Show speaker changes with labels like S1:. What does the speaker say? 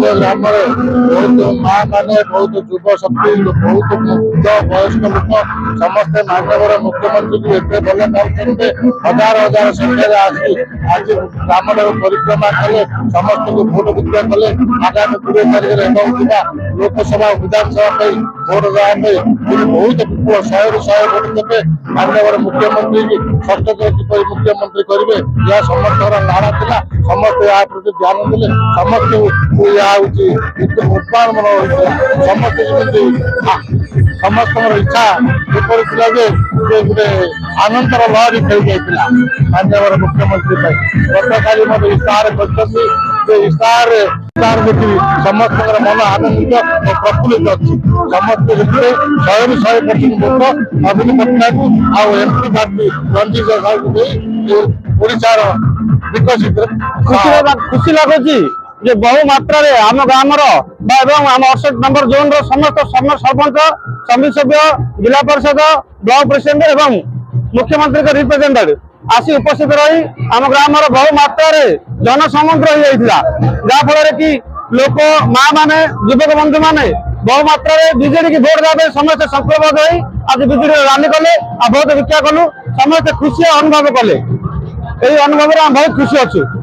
S1: ग्राम बहुत माँ मैंने बहुत युव शक्ति बहुत वृद्ध वयस्क लोक समस्ते माननीय मुख्यमंत्री को एत भल पाते हजार हजार संख्या आज ग्राम परिक्रमा कले समस्त को भोट विद्या कले आगामी 20 तारीख लोकसभा विधानसभा भोट देवाई बहुत विपुल 100 भोट देते माननीय मुख्यमंत्री की षष्ठ किपर मुख्यमंत्री करेंगे यह समस्त नारा था समस्त या प्रति ध्यान देते समस्त उत्पादन समस्त इच्छा किपर गोटे आनंदर लहरी खेल जाता माननीय मुख्यमंत्री गत काली मत इस्ताहार कर इस्ताहार देखी समस्त मन आनंदित और प्रफुल्लित अच्छी समस्त 100% लोक नवीन पट्टनायक आउ एमपी पार्टी रंजीत साहू ओडार विकसित
S2: खुशी लगुच जे बहु मात्रा आम ग्राम आम 68 नंबर जोन समस्त सरपंच समिति सभ्य जिला परिषद ब्लॉक प्रेसिडेंट एवं मुख्यमंत्री का रिप्रेजेंटेटिव आसी उपस्थित रही आम ग्राम बहु मात्रा जनसमग्र हो जाफल कि लोक माँ माने युवक बंधु माने बहु मात्रा बीजेडी की भोट देवा समस्त संकल्पबद्ध हो आज बीजेडी रैली कले आ भोट भिक्षा कलु समस्त खुशी अनुभव कले यही अनुभव बहुत खुशी अच्छु।